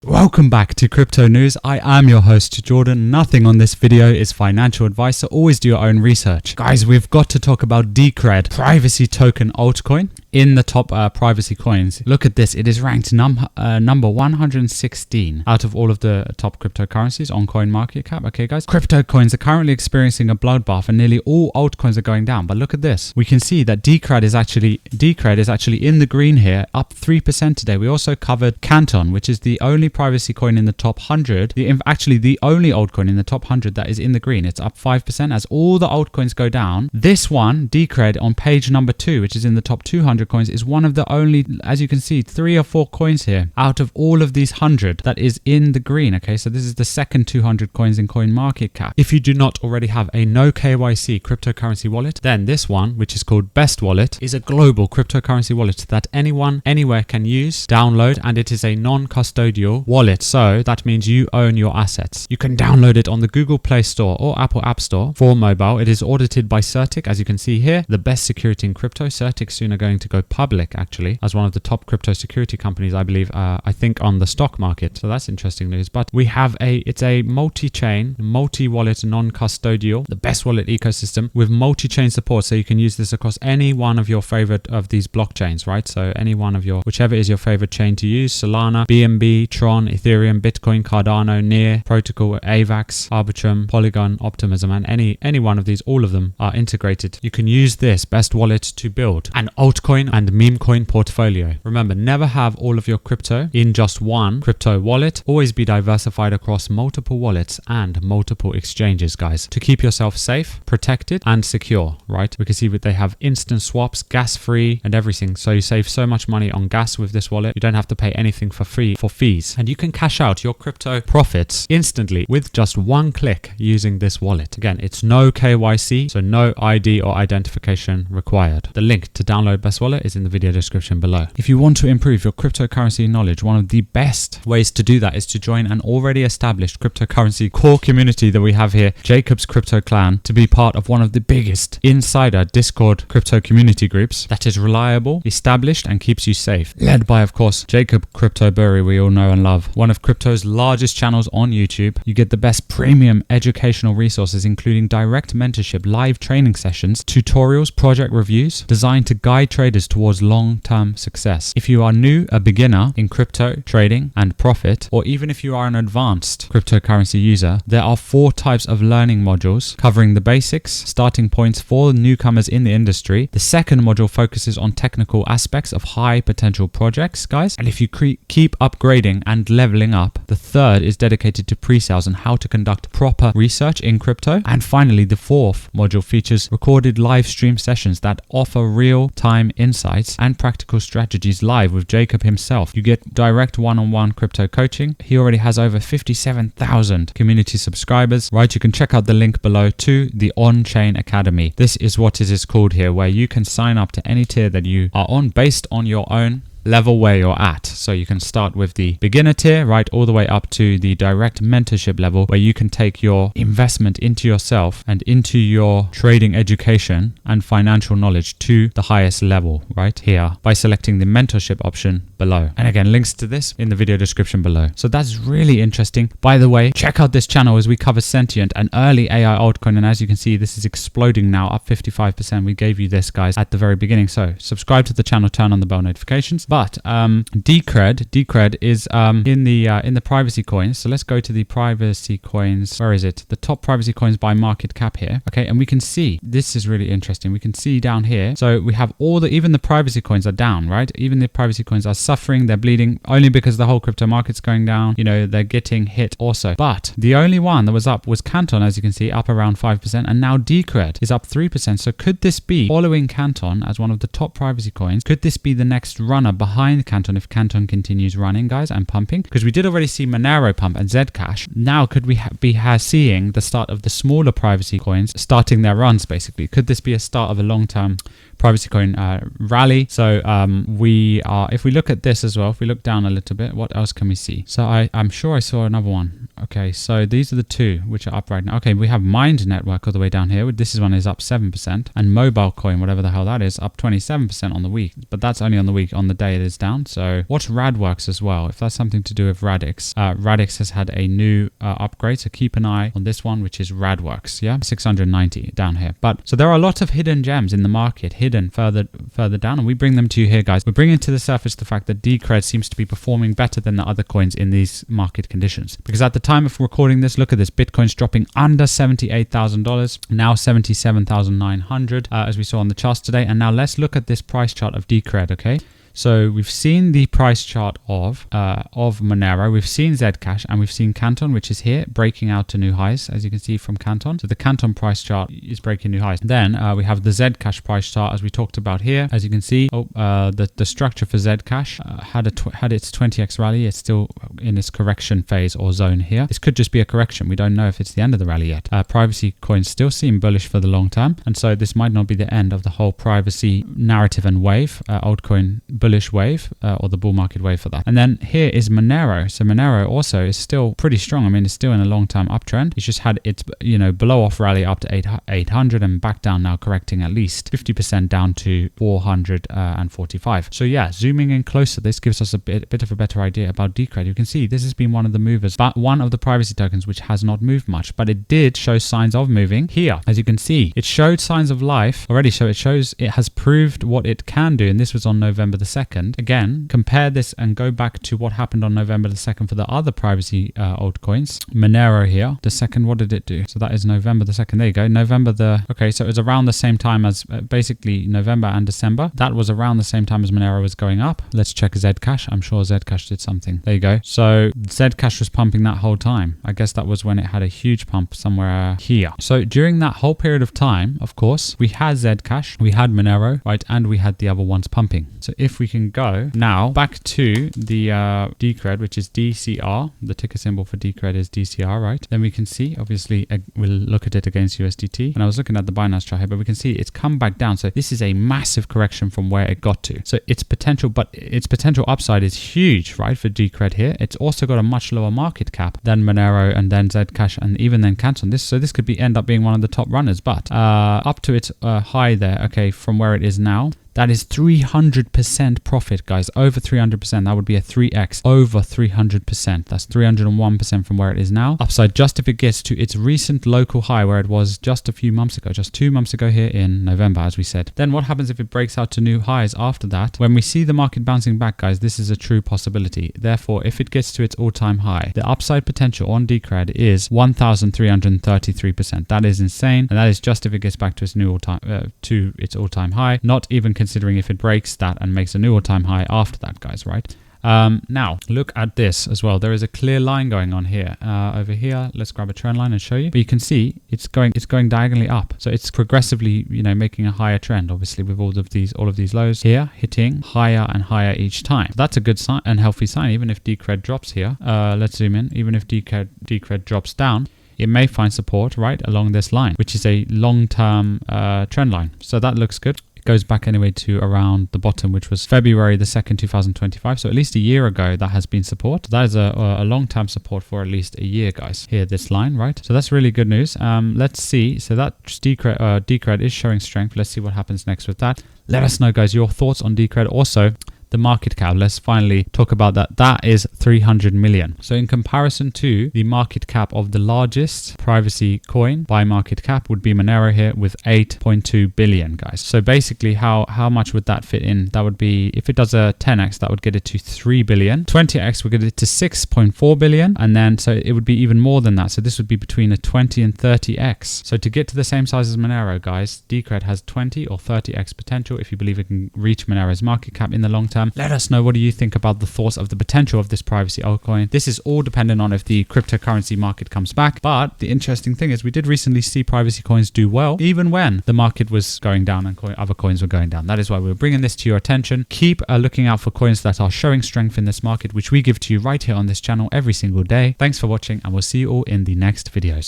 Welcome back to Crypto News. I am your host Jordan. Nothing on this video is financial advice, so always do your own research. Guys, we've got to talk about Decred, privacy token altcoin in the top privacy coins. Look at this. It is ranked number 116 out of all of the top cryptocurrencies on CoinMarketCap. Okay, guys, crypto coins are currently experiencing a bloodbath and nearly all altcoins are going down. But look at this. We can see that Decred is actually in the green here, up 3% today. We also covered Canton, which is the only privacy coin in the top 100, actually the only altcoin in the top 100 that is in the green. It's up 5% as all the altcoins go down. This one, Decred, on page number 2, which is in the top 200 coins, is one of the only, as you can see, 3 or 4 coins here out of all of these 100 that is in the green. Okay, so this is the second 200 coins in CoinMarketCap. If you do not already have a no KYC cryptocurrency wallet, then this one, which is called Best Wallet, is a global cryptocurrency wallet that anyone anywhere can use, download, and it is a non-custodial wallet. So that means you own your assets. You can download it on the Google Play Store or Apple App Store for mobile. It is audited by Certic, as you can see here, the best security in crypto. Certic soon are going to go public actually as one of the top crypto security companies, I believe, I think on the stock market. So that's interesting news. But we have it's a multi-chain, multi-wallet, non-custodial, the best wallet ecosystem with multi-chain support. So you can use this across any one of your favorite of these blockchains, right? So any one of your, whichever is your favorite chain to use, Solana, BNB, Tron, Ethereum, Bitcoin, Cardano, Near, Protocol, AVAX, Arbitrum, Polygon, Optimism, and any one of these, all of them are integrated. You can use this Best Wallet to build an altcoin and meme coin portfolio. Remember, never have all of your crypto in just one crypto wallet. Always be diversified across multiple wallets and multiple exchanges, guys, to keep yourself safe, protected, and secure, right? We can see that they have instant swaps, gas free, and everything. So you save so much money on gas with this wallet. You don't have to pay anything for fees, and you can cash out your crypto profits instantly with just one click using this wallet. Again, it's no KYC, so no ID or identification required. The link to download Best Wallet is in the video description below. If you want to improve your cryptocurrency knowledge, one of the best ways to do that is to join an already established cryptocurrency core community that we have here, Jacob's Crypto Clan, to be part of one of the biggest insider Discord crypto community groups that is reliable, established, and keeps you safe. Led by, of course, Jacob Crypto Burry, we all know and love, one of crypto's largest channels on YouTube. You get the best premium educational resources, including direct mentorship, live training sessions, tutorials, project reviews, designed to guide traders towards long-term success. If you are new, a beginner in crypto trading and profit, or even if you are an advanced cryptocurrency user, there are 4 types of learning modules covering the basics, starting points for newcomers in the industry. The second module focuses on technical aspects of high potential projects, guys. And if you keep upgrading and leveling up, the third is dedicated to pre-sales and how to conduct proper research in crypto. And finally, the fourth module features recorded live stream sessions that offer real-time insights and practical strategies live with Jacob himself. You get direct one-on-one crypto coaching. He already has over 57,000 community subscribers, right? You can check out the link below to the On-Chain Academy. This is what it is called here, where you can sign up to any tier that you are on based on your own level where you're at. So you can start with the beginner tier, right, all the way up to the direct mentorship level, where you can take your investment into yourself and into your trading education and financial knowledge to the highest level, right here, by selecting the mentorship option below. And again, links to this in the video description below. So that's really interesting. By the way, check out this channel as we cover Sentient, an early AI altcoin, and as you can see, this is exploding now, up 55%. We gave you this, guys, at the very beginning. So subscribe to the channel, turn on the bell notifications. But Decred is in the privacy coins. So let's go to the privacy coins. Where is it? The top privacy coins by market cap here. Okay, and we can see, this is really interesting. We can see down here. So we have even the privacy coins are down, right? Even the privacy coins are suffering. They're bleeding only because the whole crypto market's going down. You know, they're getting hit also. But the only one that was up was Canton, as you can see, up around 5%. And now Decred is up 3%. So could this be, following Canton as one of the top privacy coins, could this be the next runner behind Canton if Canton continues running, guys, and pumping? Because we did already see Monero pump and Zcash. Now could we be seeing the start of the smaller privacy coins starting their runs, basically? Could this be a start of a long-term privacy coin rally? So if we look at this as well, if we look down a little bit, what else can we see? So I'm sure I saw another one. Okay, so these are the two which are up right now. Okay, we have Mind Network all the way down here. This one is up 7%, and Mobile Coin, whatever the hell that is, up 27% on the week. But that's only on the week. On the day, day it is down. So watch Radworks as well, if that's something to do with Radix. Radix has had a new upgrade, so keep an eye on this one, which is Radworks. Yeah, 690 down here. But so there are a lot of hidden gems in the market, hidden further down, and we bring them to you here, guys. We're bringing to the surface the fact that Decred seems to be performing better than the other coins in these market conditions. Because at the time of recording this, look at this, Bitcoin's dropping under $78,000, now 77,900, as we saw on the charts today. And now let's look at this price chart of Decred, okay? So we've seen the price chart of Monero, we've seen Zcash, and we've seen Canton, which is here, breaking out to new highs, as you can see from Canton. So the Canton price chart is breaking new highs. Then we have the Zcash price chart, as we talked about here. As you can see, the structure for Zcash had its 20x rally. It's still in its correction phase or zone here. This could just be a correction. We don't know if it's the end of the rally yet. Privacy coins still seem bullish for the long term, and so this might not be the end of the whole privacy narrative and wave, altcoin bullish wave, or the bull market wave for that. And then here is Monero. So Monero also is still pretty strong. I mean, it's still in a long-term uptrend. It's just had its, blow off rally up to 800 and back down now, correcting at least 50% down to 445. So yeah, zooming in closer, this gives us a bit of a better idea about Decred. You can see this has been one of the movers, but one of the privacy tokens which has not moved much, but it did show signs of moving here. As you can see, it showed signs of life already, so it shows it has proved what it can do, and this was on November the 2nd. Again, compare this and go back to what happened on November the 2nd for the other privacy altcoins. Monero here, the 2nd, what did it do? So that is November the 2nd. There you go. Okay, so it was around the same time as basically November and December. That was around the same time as Monero was going up. Let's check Zcash. I'm sure Zcash did something. There you go. So Zcash was pumping that whole time. I guess that was when it had a huge pump somewhere here. So during that whole period of time, of course, we had Zcash, we had Monero, right? And we had the other ones pumping. So if we can go now back to the Decred, which is DCR, the ticker symbol for Decred is DCR, right? Then we can see, obviously, we'll look at it against USDT. And I was looking at the Binance chart here, but we can see it's come back down. So this is a massive correction from where it got to. So its potential upside is huge, right? For Decred here. It's also got a much lower market cap than Monero and then Zcash and even then Canton. So this could end up being one of the top runners, but up to its high there, okay, from where it is now. That is 300% profit, guys. Over 300%. That would be a 3x. Over 300%. That's 301% from where it is now. Upside just if it gets to its recent local high where it was just a few months ago. Just 2 months ago here in November, as we said. Then what happens if it breaks out to new highs after that? When we see the market bouncing back, guys, this is a true possibility. Therefore, if it gets to its all-time high, the upside potential on Decred is 1,333%. That is insane. And that is just if it gets back to its new all-time high. Not even considering if it breaks that and makes a new all-time high after that, guys, right? Now look at this as well. There is a clear line going on here. Over here, let's grab a trend line and show you. But you can see it's going diagonally up. So it's progressively, making a higher trend, obviously, with all of these lows here hitting higher and higher each time. That's a good sign and healthy sign. Even if Decred drops here, let's zoom in. Even if Decred drops down, it may find support right along this line, which is a long-term trend line. So that looks good. It goes back anyway to around the bottom, which was February the 2nd, 2025. So at least a year ago, that has been support. That is a long-term support for at least a year, guys. Here, this line, right? So that's really good news. Let's see. So that Decred is showing strength. Let's see what happens next with that. Let us know, guys, your thoughts on Decred. Also, the market cap, let's finally talk about that. That is 300 million. So in comparison to the market cap of the largest privacy coin by market cap would be Monero here with 8.2 billion, guys. So basically how much would that fit in? That would be, if it does a 10x, that would get it to 3 billion. 20x would get it to 6.4 billion. And then, so it would be even more than that. So this would be between a 20 and 30x. So to get to the same size as Monero, guys, Decred has 20 or 30x potential if you believe it can reach Monero's market cap in the long term. Let us know, what do you think about the thoughts of the potential of this privacy altcoin? This is all dependent on if the cryptocurrency market comes back. But the interesting thing is we did recently see privacy coins do well, even when the market was going down and other coins were going down. That is why we're bringing this to your attention. Keep looking out for coins that are showing strength in this market, which we give to you right here on this channel every single day. Thanks for watching, and we'll see you all in the next videos.